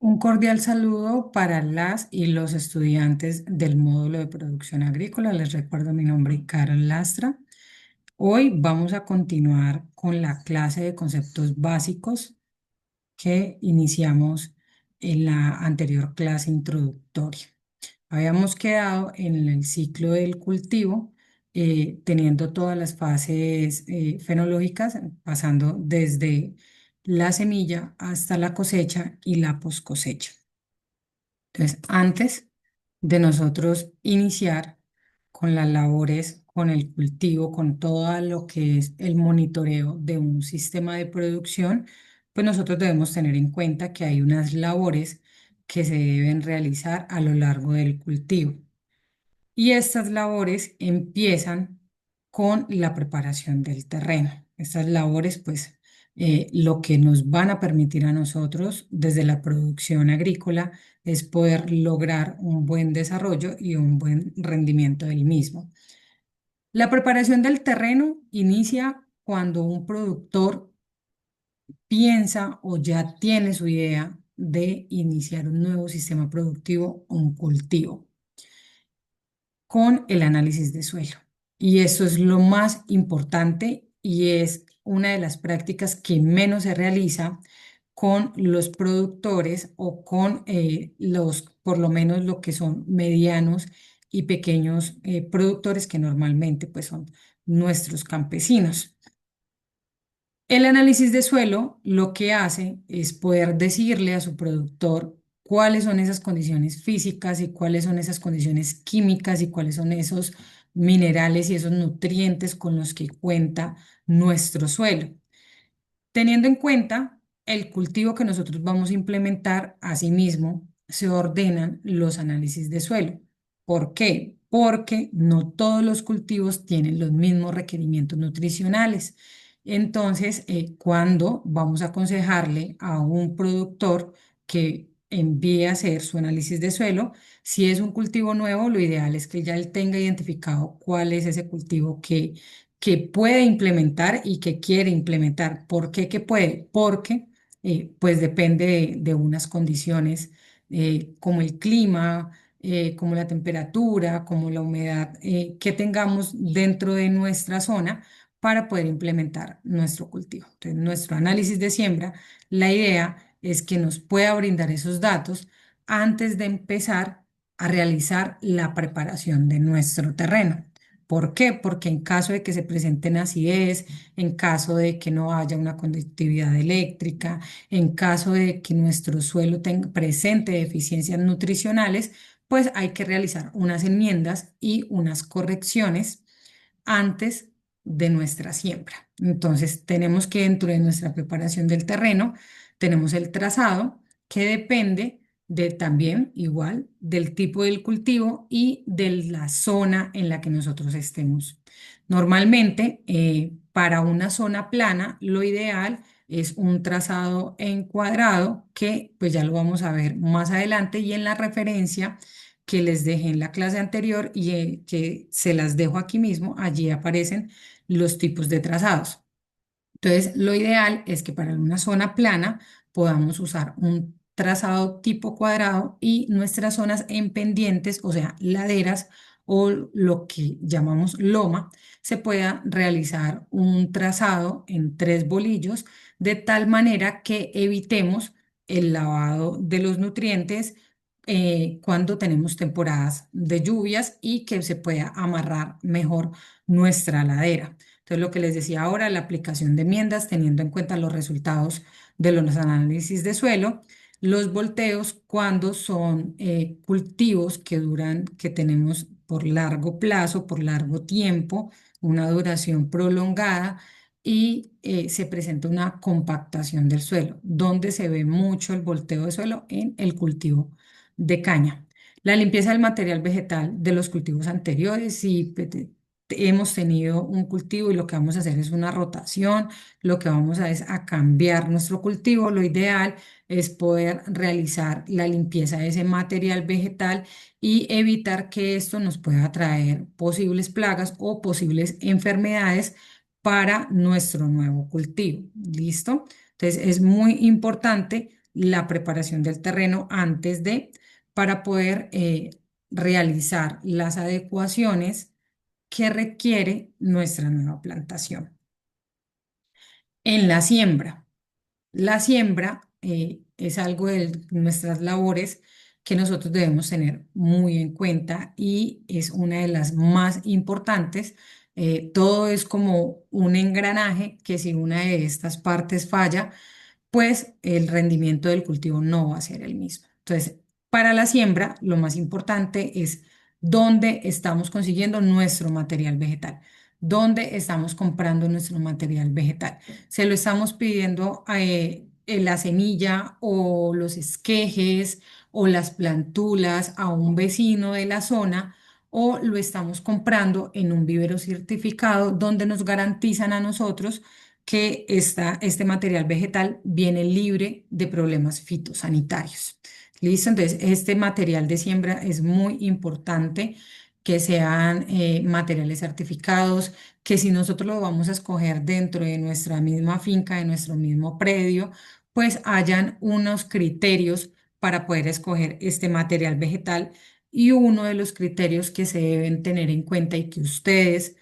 Un cordial saludo para las y los estudiantes del módulo de producción agrícola. Les recuerdo mi nombre, Carol Lastra. Hoy vamos a continuar con la clase de conceptos básicos que iniciamos en la anterior clase introductoria. Habíamos quedado en el ciclo del cultivo, teniendo todas las fases fenológicas, pasando desde la semilla hasta la cosecha y la poscosecha. Entonces, antes de nosotros iniciar con las labores, con el cultivo, con todo lo que es el monitoreo de un sistema de producción, pues nosotros debemos tener en cuenta que hay unas labores que se deben realizar a lo largo del cultivo. Y estas labores empiezan con la preparación del terreno. Estas labores, pues, lo que nos van a permitir a nosotros desde la producción agrícola es poder lograr un buen desarrollo y un buen rendimiento del mismo. La preparación del terreno inicia cuando un productor piensa o ya tiene su idea de iniciar un nuevo sistema productivo, un cultivo con el análisis de suelo. Y eso es lo más importante y es una de las prácticas que menos se realiza con los productores o con por lo menos lo que son medianos y pequeños productores que normalmente pues son nuestros campesinos. El análisis de suelo lo que hace es poder decirle a su productor cuáles son esas condiciones físicas y cuáles son esas condiciones químicas y cuáles son esos minerales y esos nutrientes con los que cuenta nuestro suelo. Teniendo en cuenta el cultivo que nosotros vamos a implementar, asimismo, se ordenan los análisis de suelo. ¿Por qué? Porque no todos los cultivos tienen los mismos requerimientos nutricionales. Entonces, cuando vamos a aconsejarle a un productor que envíe a hacer su análisis de suelo, si es un cultivo nuevo, lo ideal es que ya él tenga identificado cuál es ese cultivo que puede implementar y que quiere implementar. ¿Por qué que puede? Porque pues depende de unas condiciones como el clima, como la temperatura, como la humedad que tengamos dentro de nuestra zona para poder implementar nuestro cultivo. Entonces, nuestro análisis de siembra, la idea es que nos pueda brindar esos datos antes de empezar a realizar la preparación de nuestro terreno. ¿Por qué? Porque en caso de que se presenten acidez, en caso de que no haya una conductividad eléctrica, en caso de que nuestro suelo presente deficiencias nutricionales, pues hay que realizar unas enmiendas y unas correcciones antes de nuestra siembra. Entonces, tenemos que dentro de nuestra preparación del terreno, tenemos el trazado que depende de también igual del tipo del cultivo y de la zona en la que nosotros estemos. Normalmente, para una zona plana, lo ideal es un trazado en cuadrado que pues ya lo vamos a ver más adelante y en la referencia que les dejé en la clase anterior y que se las dejo aquí mismo, allí aparecen los tipos de trazados. Entonces, lo ideal es que para una zona plana podamos usar un trazado tipo cuadrado y nuestras zonas en pendientes, o sea, laderas o lo que llamamos loma, se pueda realizar un trazado en tres bolillos de tal manera que evitemos el lavado de los nutrientes cuando tenemos temporadas de lluvias y que se pueda amarrar mejor nuestra ladera. Entonces, lo que les decía ahora, la aplicación de enmiendas, teniendo en cuenta los resultados de los análisis de suelo, los volteos cuando son cultivos que duran, que tenemos por largo plazo, por largo tiempo, una duración prolongada y se presenta una compactación del suelo, donde se ve mucho el volteo de suelo en el cultivo de caña. La limpieza del material vegetal de los cultivos anteriores, si hemos tenido un cultivo y lo que vamos a hacer es una rotación, lo que vamos a es a cambiar nuestro cultivo, lo ideal es poder realizar la limpieza de ese material vegetal y evitar que esto nos pueda traer posibles plagas o posibles enfermedades para nuestro nuevo cultivo. ¿Listo? Entonces es muy importante la preparación del terreno antes de, para poder realizar las adecuaciones que requiere nuestra nueva plantación. En la siembra. La siembra es algo de nuestras labores que nosotros debemos tener muy en cuenta y es una de las más importantes. Todo es como un engranaje que si una de estas partes falla, pues el rendimiento del cultivo no va a ser el mismo. Entonces, para la siembra, lo más importante es dónde estamos consiguiendo nuestro material vegetal, dónde estamos comprando nuestro material vegetal. Se lo estamos pidiendo en la semilla o los esquejes o las plantulas a un vecino de la zona o lo estamos comprando en un vivero certificado donde nos garantizan a nosotros que este material vegetal viene libre de problemas fitosanitarios. ¿Listo? Entonces, este material de siembra es muy importante que sean materiales certificados, que si nosotros lo vamos a escoger dentro de nuestra misma finca, de nuestro mismo predio, pues hayan unos criterios para poder escoger este material vegetal y uno de los criterios que se deben tener en cuenta y que ustedes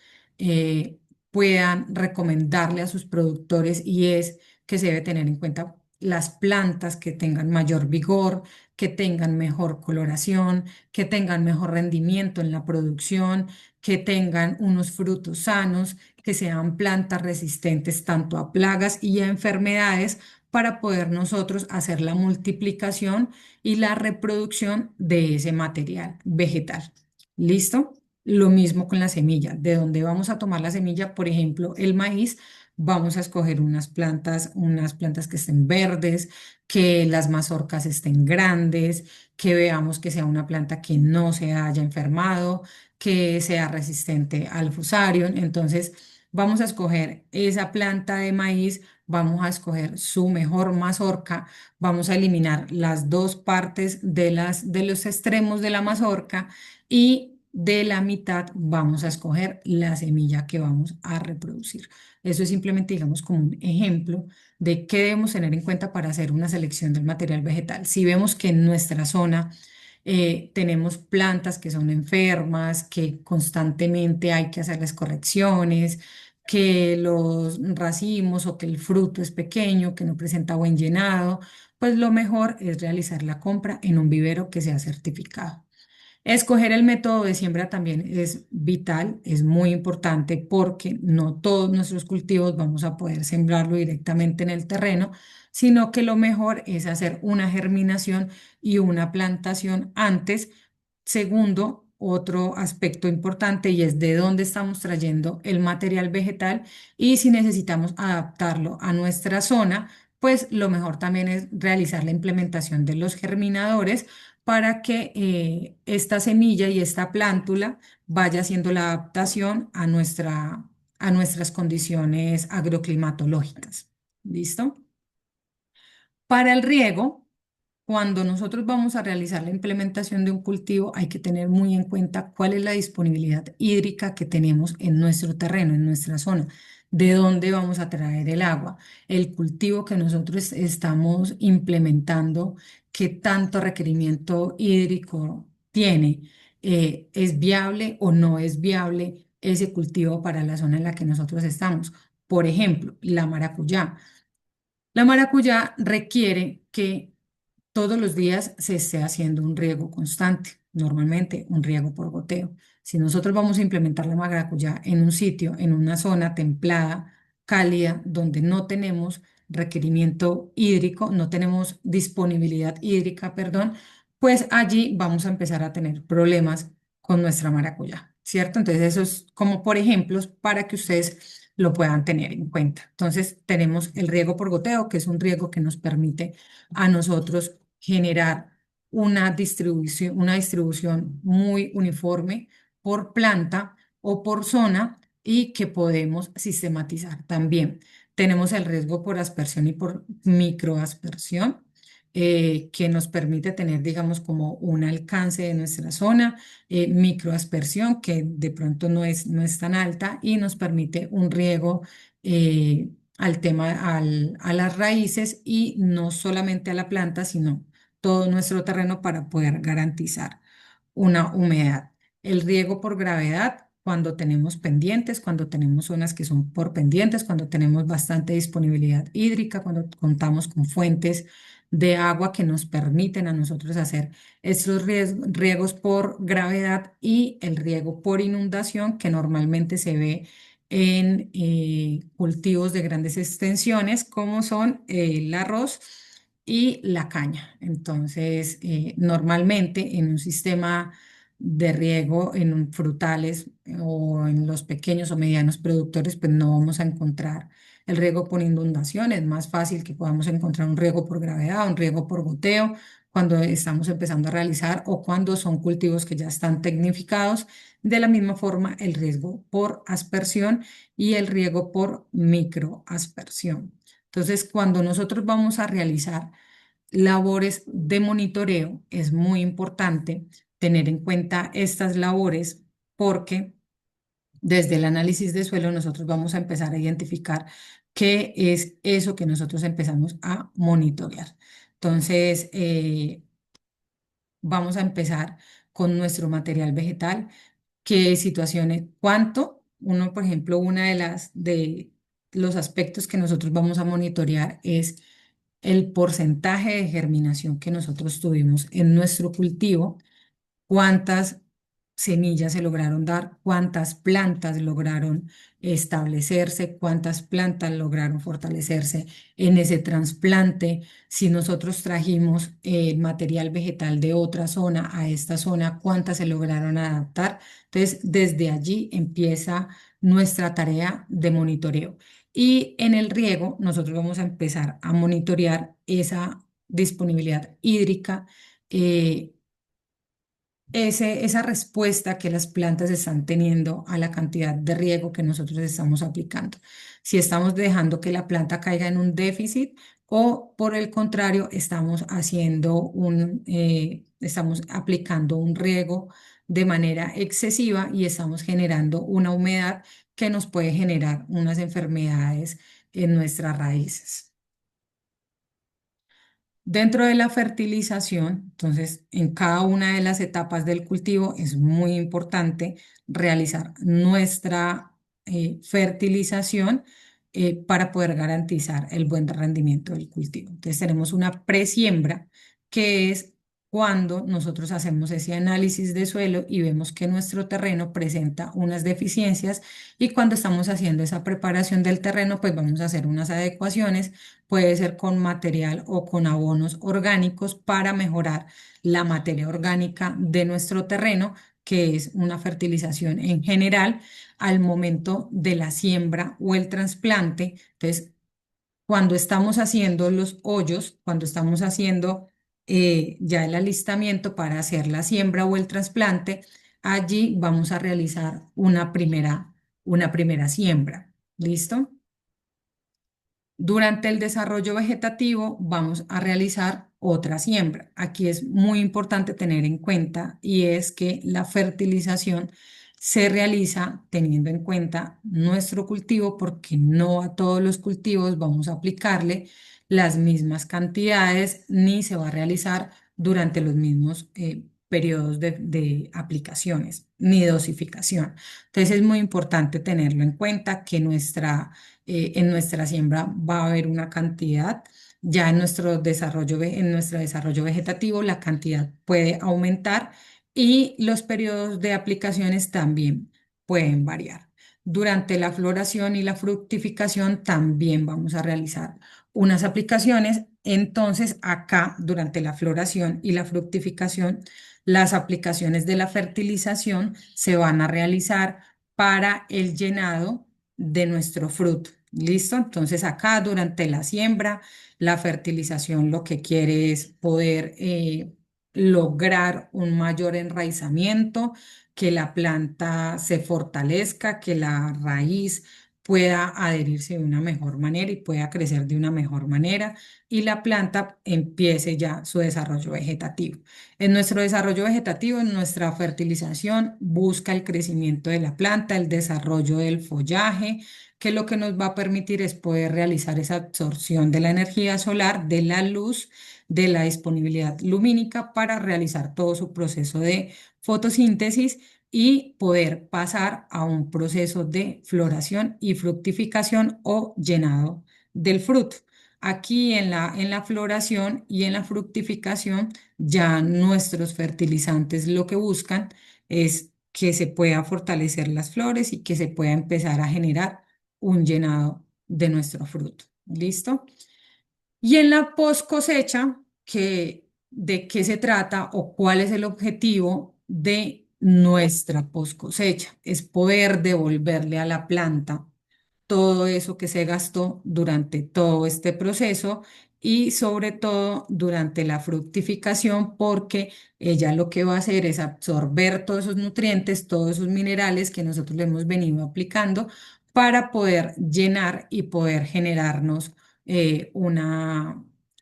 puedan recomendarle a sus productores y es que se debe tener en cuenta las plantas que tengan mayor vigor, que tengan mejor coloración, que tengan mejor rendimiento en la producción, que tengan unos frutos sanos, que sean plantas resistentes tanto a plagas y a enfermedades para poder nosotros hacer la multiplicación y la reproducción de ese material vegetal. ¿Listo? Lo mismo con la semilla. ¿De dónde vamos a tomar la semilla? Por ejemplo, el maíz. Vamos a escoger unas plantas que estén verdes, que las mazorcas estén grandes, que veamos que sea una planta que no se haya enfermado, que sea resistente al fusarium. Entonces, vamos a escoger esa planta de maíz, vamos a escoger su mejor mazorca, vamos a eliminar las dos partes de los extremos de la mazorca y de la mitad vamos a escoger la semilla que vamos a reproducir. Eso es simplemente, digamos, como un ejemplo de qué debemos tener en cuenta para hacer una selección del material vegetal. Si vemos que en nuestra zona tenemos plantas que son enfermas, que constantemente hay que hacerles correcciones, que los racimos o que el fruto es pequeño, que no presenta buen llenado, pues lo mejor es realizar la compra en un vivero que sea certificado. Escoger el método de siembra también es vital, es muy importante porque no todos nuestros cultivos vamos a poder sembrarlo directamente en el terreno, sino que lo mejor es hacer una germinación y una plantación antes. Segundo, otro aspecto importante y es de dónde estamos trayendo el material vegetal y si necesitamos adaptarlo a nuestra zona, pues lo mejor también es realizar la implementación de los germinadores para que esta semilla y esta plántula vaya haciendo la adaptación a nuestras condiciones agroclimatológicas. ¿Listo? Para el riego, cuando nosotros vamos a realizar la implementación de un cultivo, hay que tener muy en cuenta cuál es la disponibilidad hídrica que tenemos en nuestro terreno, en nuestra zona, de dónde vamos a traer el agua, el cultivo que nosotros estamos implementando, qué tanto requerimiento hídrico tiene, es viable o no es viable ese cultivo para la zona en la que nosotros estamos. Por ejemplo, la maracuyá. La maracuyá requiere que todos los días se esté haciendo un riego constante, normalmente un riego por goteo. Si nosotros vamos a implementar la maracuyá en un sitio, en una zona templada, cálida, donde no tenemos requerimiento hídrico, no tenemos disponibilidad hídrica, perdón, pues allí vamos a empezar a tener problemas con nuestra maracuyá, ¿cierto? Entonces eso es como por ejemplos para que ustedes lo puedan tener en cuenta. Entonces tenemos el riego por goteo, que es un riego que nos permite a nosotros generar una distribución muy uniforme por planta o por zona y que podemos sistematizar también. Tenemos el riesgo por aspersión y por microaspersión, que nos permite tener, digamos, como un alcance de nuestra zona, microaspersión, que de pronto no es tan alta y nos permite un riego al tema, a las raíces y no solamente a la planta, sino todo nuestro terreno para poder garantizar una humedad. El riego por gravedad, cuando tenemos pendientes, cuando tenemos zonas que son por pendientes, cuando tenemos bastante disponibilidad hídrica, cuando contamos con fuentes de agua que nos permiten a nosotros hacer estos riegos por gravedad y el riego por inundación que normalmente se ve en cultivos de grandes extensiones como son el arroz y la caña. Entonces, normalmente en un sistema de riego, en frutales o en los pequeños o medianos productores, pues no vamos a encontrar el riego por inundación. Es más fácil que podamos encontrar un riego por gravedad, un riego por goteo, cuando estamos empezando a realizar o cuando son cultivos que ya están tecnificados. De la misma forma, el riego por aspersión y el riego por microaspersión. Entonces, cuando nosotros vamos a realizar labores de monitoreo, es muy importante tener en cuenta estas labores porque desde el análisis de suelo nosotros vamos a empezar a identificar qué es eso que nosotros empezamos a monitorear. Entonces, vamos a empezar con nuestro material vegetal, qué situaciones, cuánto, uno, por ejemplo, una de de los aspectos que nosotros vamos a monitorear es el porcentaje de germinación que nosotros tuvimos en nuestro cultivo, cuántas semillas se lograron dar, cuántas plantas lograron establecerse, cuántas plantas lograron fortalecerse en ese trasplante, si nosotros trajimos material vegetal de otra zona a esta zona, cuántas se lograron adaptar. Entonces, desde allí empieza nuestra tarea de monitoreo. Y en el riego, nosotros vamos a empezar a monitorear esa disponibilidad hídrica, eh, esa respuesta que las plantas están teniendo a la cantidad de riego que nosotros estamos aplicando. Si estamos dejando que la planta caiga en un déficit o por el contrario, estamos aplicando un riego de manera excesiva y estamos generando una humedad que nos puede generar unas enfermedades en nuestras raíces. Dentro de la fertilización, entonces, en cada una de las etapas del cultivo es muy importante realizar nuestra fertilización para poder garantizar el buen rendimiento del cultivo. Entonces, tenemos una presiembra, que es cuando nosotros hacemos ese análisis de suelo y vemos que nuestro terreno presenta unas deficiencias y cuando estamos haciendo esa preparación del terreno, pues vamos a hacer unas adecuaciones, puede ser con material o con abonos orgánicos para mejorar la materia orgánica de nuestro terreno, que es una fertilización en general al momento de la siembra o el trasplante. Entonces, cuando estamos haciendo los hoyos, cuando estamos haciendo ya el alistamiento para hacer la siembra o el trasplante, allí vamos a realizar una primera siembra. ¿Listo? Durante el desarrollo vegetativo vamos a realizar otra siembra. Aquí es muy importante tener en cuenta y es que la fertilización se realiza teniendo en cuenta nuestro cultivo porque no a todos los cultivos vamos a aplicarle las mismas cantidades ni se va a realizar durante los mismos periodos de aplicaciones ni dosificación. Entonces es muy importante tenerlo en cuenta que en nuestra siembra va a haber una cantidad, ya en en nuestro desarrollo vegetativo la cantidad puede aumentar y los periodos de aplicaciones también pueden variar. Durante la floración y la fructificación también vamos a realizar unas aplicaciones. Entonces, acá, durante la floración y la fructificación, las aplicaciones de la fertilización se van a realizar para el llenado de nuestro fruto. ¿Listo? Entonces acá durante la siembra, la fertilización lo que quiere es poder lograr un mayor enraizamiento, que la planta se fortalezca, que la raíz pueda adherirse de una mejor manera y pueda crecer de una mejor manera y la planta empiece ya su desarrollo vegetativo. En nuestro desarrollo vegetativo, en nuestra fertilización, busca el crecimiento de la planta, el desarrollo del follaje, que lo que nos va a permitir es poder realizar esa absorción de la energía solar, de la luz, de la disponibilidad lumínica para realizar todo su proceso de fotosíntesis y poder pasar a un proceso de floración y fructificación o llenado del fruto. Aquí en la floración y en la fructificación, ya nuestros fertilizantes lo que buscan es que se pueda fortalecer las flores y que se pueda empezar a generar un llenado de nuestro fruto. ¿Listo? Y en la post cosecha, ¿de qué se trata o cuál es el objetivo de nuestra post cosecha? Es poder devolverle a la planta todo eso que se gastó durante todo este proceso y sobre todo durante la fructificación, porque ella lo que va a hacer es absorber todos esos nutrientes, todos esos minerales que nosotros le hemos venido aplicando para poder llenar y poder generarnos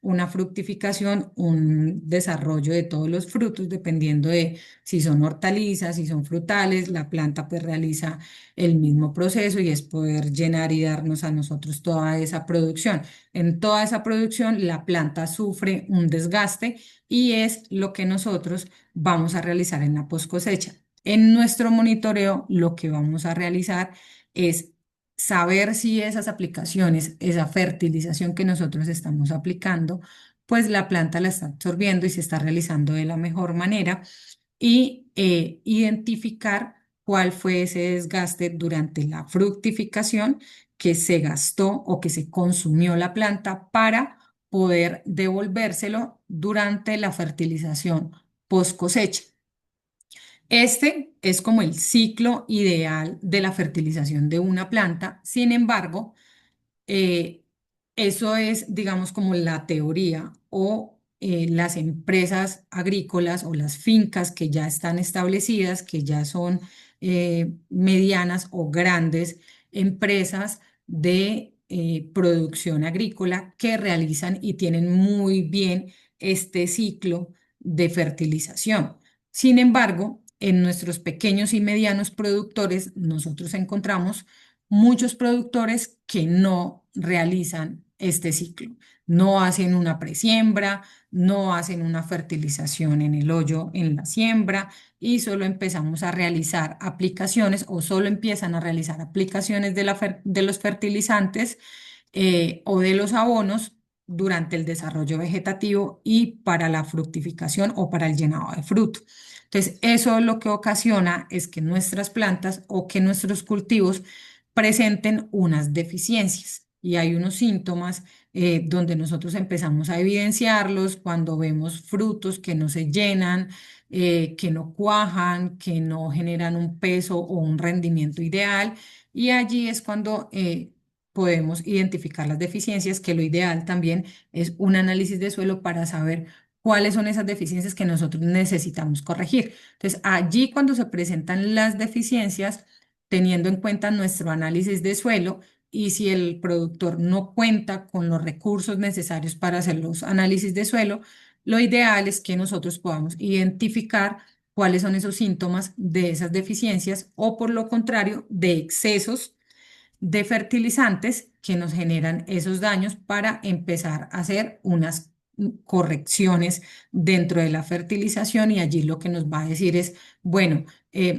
una fructificación, un desarrollo de todos los frutos, dependiendo de si son hortalizas, si son frutales, la planta pues realiza el mismo proceso y es poder llenar y darnos a nosotros toda esa producción. En toda esa producción, la planta sufre un desgaste y es lo que nosotros vamos a realizar en la post cosecha. En nuestro monitoreo, lo que vamos a realizar es saber si esas aplicaciones, esa fertilización que nosotros estamos aplicando, pues la planta la está absorbiendo y se está realizando de la mejor manera y identificar cuál fue ese desgaste durante la fructificación que se gastó o que se consumió la planta para poder devolvérselo durante la fertilización post cosecha. Este es como el ciclo ideal de la fertilización de una planta. Sin embargo, eh, eso es, digamos, como la teoría o las empresas agrícolas o las fincas que ya están establecidas, que ya son medianas o grandes empresas de producción agrícola que realizan y tienen muy bien este ciclo de fertilización. Sin embargo, en nuestros pequeños y medianos productores, nosotros encontramos muchos productores que no realizan este ciclo, no hacen una presiembra, no hacen una fertilización en el hoyo en la siembra y solo empezamos a realizar aplicaciones o solo empiezan a realizar aplicaciones de los fertilizantes o de los abonos durante el desarrollo vegetativo y para la fructificación o para el llenado de fruto. Entonces, eso lo que ocasiona es que nuestras plantas o que nuestros cultivos presenten unas deficiencias. Y hay unos síntomas donde nosotros empezamos a evidenciarlos cuando vemos frutos que no se llenan, que no cuajan, que no generan un peso o un rendimiento ideal. Y allí es cuando podemos identificar las deficiencias, que lo ideal también es un análisis de suelo para saber cuáles son esas deficiencias que nosotros necesitamos corregir. Entonces, allí cuando se presentan las deficiencias, teniendo en cuenta nuestro análisis de suelo y si el productor no cuenta con los recursos necesarios para hacer los análisis de suelo, lo ideal es que nosotros podamos identificar cuáles son esos síntomas de esas deficiencias o por lo contrario, de excesos de fertilizantes que nos generan esos daños para empezar a hacer unas correcciones dentro de la fertilización y allí lo que nos va a decir es, bueno,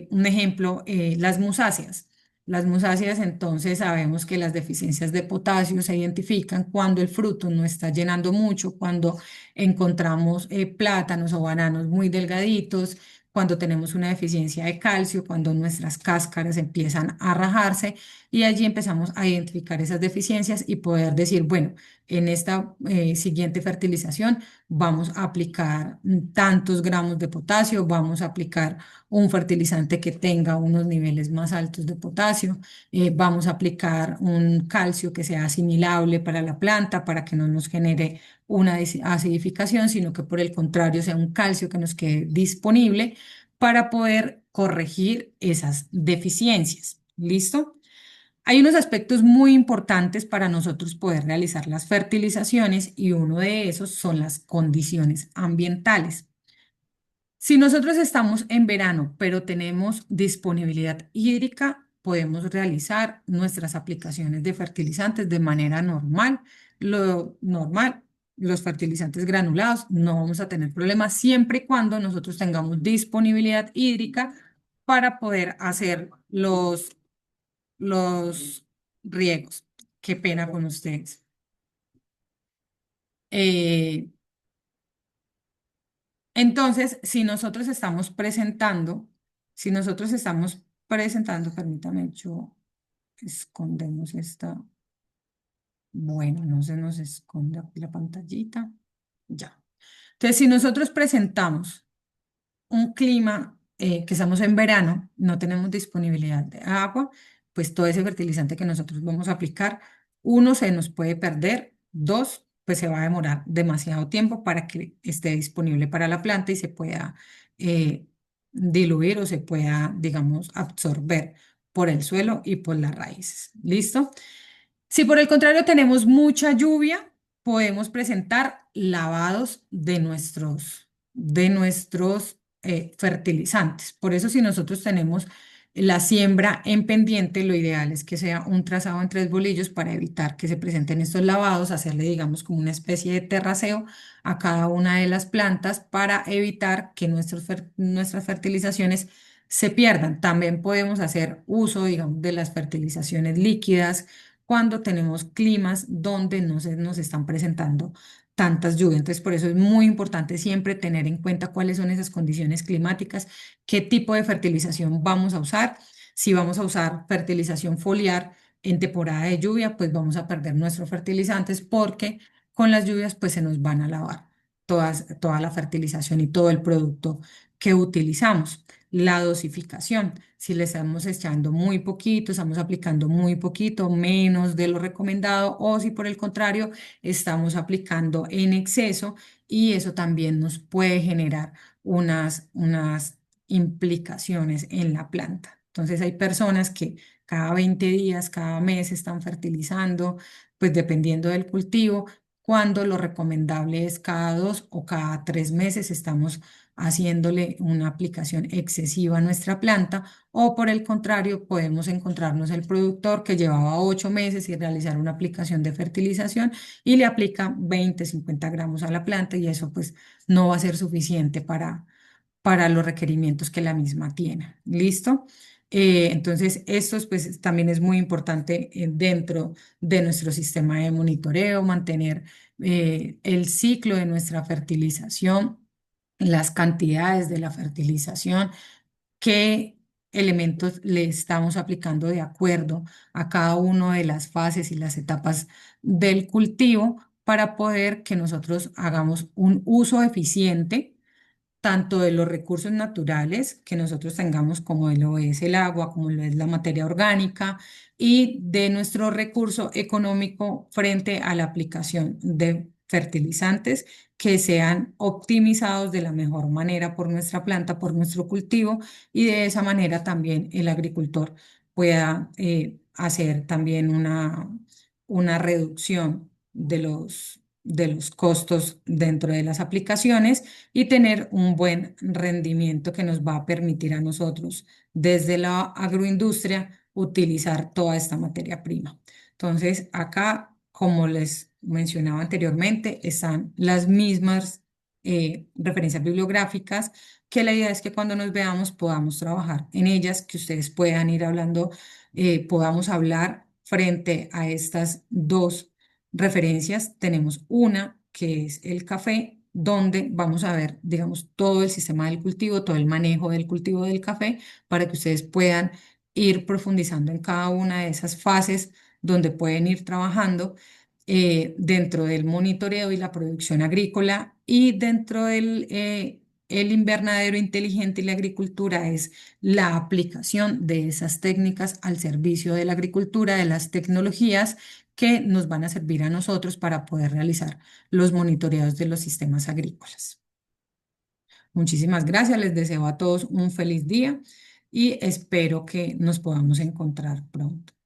un ejemplo, las musáceas. Las musáceas, entonces sabemos que las deficiencias de potasio se identifican cuando el fruto no está llenando mucho, cuando encontramos plátanos o bananos muy delgaditos, cuando tenemos una deficiencia de calcio, cuando nuestras cáscaras empiezan a rajarse y allí empezamos a identificar esas deficiencias y poder decir, bueno, en esta siguiente fertilización vamos a aplicar tantos gramos de potasio, vamos a aplicar un fertilizante que tenga unos niveles más altos de potasio, vamos a aplicar un calcio que sea asimilable para la planta para que no nos genere una acidificación, sino que por el contrario sea un calcio que nos quede disponible para poder corregir esas deficiencias. ¿Listo? Hay unos aspectos muy importantes para nosotros poder realizar las fertilizaciones y uno de esos son las condiciones ambientales. Si nosotros estamos en verano, pero tenemos disponibilidad hídrica, podemos realizar nuestras aplicaciones de fertilizantes de manera normal. Lo normal, los fertilizantes granulados, no vamos a tener problemas siempre y cuando nosotros tengamos disponibilidad hídrica para poder hacer los riegos. Qué pena con ustedes. Eh, Entonces, si nosotros estamos presentando, permítame, yo escondemos esta, bueno, no se nos esconde aquí la pantallita, ya. Entonces, si nosotros presentamos un clima que estamos en verano, no tenemos disponibilidad de agua, pues todo ese fertilizante que nosotros vamos a aplicar, uno, se nos puede perder, dos, pues se va a demorar demasiado tiempo para que esté disponible para la planta y se pueda eh, diluir o se pueda, digamos, absorber por el suelo y por las raíces. ¿Listo? Si por el contrario tenemos mucha lluvia, podemos presentar lavados de nuestros fertilizantes. Por eso, si nosotros tenemos la siembra en pendiente, lo ideal es que sea un trazado en tres bolillos para evitar que se presenten estos lavados, hacerle, digamos, como una especie de terraceo a cada una de las plantas para evitar que nuestras fertilizaciones se pierdan. También podemos hacer uso, digamos, de las fertilizaciones líquidas cuando tenemos climas donde no se nos están presentando tantas lluvias. Entonces, por eso es muy importante siempre tener en cuenta cuáles son esas condiciones climáticas, qué tipo de fertilización vamos a usar. Si vamos a usar fertilización foliar en temporada de lluvia, pues vamos a perder nuestros fertilizantes porque con las lluvias pues se nos van a lavar toda la fertilización y todo el producto que utilizamos. La dosificación. Si le estamos echando muy poquito, estamos aplicando muy poquito, menos de lo recomendado, o si por el contrario estamos aplicando en exceso y eso también nos puede generar unas implicaciones en la planta. Entonces hay personas que cada 20 días, cada mes están fertilizando, pues dependiendo del cultivo, cuando lo recomendable es cada 2 o cada 3 meses estamos haciéndole una aplicación excesiva a nuestra planta, o por el contrario, podemos encontrarnos el productor que llevaba 8 meses y realizar una aplicación de fertilización y le aplica 20, 50 gramos a la planta y eso pues no va a ser suficiente para los requerimientos que la misma tiene. ¿Listo? Entonces, esto pues también es muy importante dentro de nuestro sistema de monitoreo, mantener el ciclo de nuestra fertilización, las cantidades de la fertilización, qué elementos le estamos aplicando de acuerdo a cada una de las fases y las etapas del cultivo para poder que nosotros hagamos un uso eficiente tanto de los recursos naturales que nosotros tengamos, como lo es el agua, como lo es la materia orgánica, y de nuestro recurso económico frente a la aplicación de fertilizantes que sean optimizados de la mejor manera por nuestra planta, por nuestro cultivo, y de esa manera también el agricultor pueda hacer también una reducción de los costos dentro de las aplicaciones y tener un buen rendimiento que nos va a permitir a nosotros desde la agroindustria utilizar toda esta materia prima. Entonces, acá, como les mencionaba anteriormente, están las mismas referencias bibliográficas, que la idea es que cuando nos veamos podamos trabajar en ellas, que ustedes puedan ir hablando, podamos hablar frente a estas dos referencias. Tenemos una que es el café, donde vamos a ver, digamos, todo el sistema del cultivo, todo el manejo del cultivo del café, para que ustedes puedan ir profundizando en cada una de esas fases donde pueden ir trabajando dentro del monitoreo y la producción agrícola y dentro del el invernadero inteligente y la agricultura es la aplicación de esas técnicas al servicio de la agricultura, de las tecnologías que nos van a servir a nosotros para poder realizar los monitoreos de los sistemas agrícolas. Muchísimas gracias, les deseo a todos un feliz día y espero que nos podamos encontrar pronto.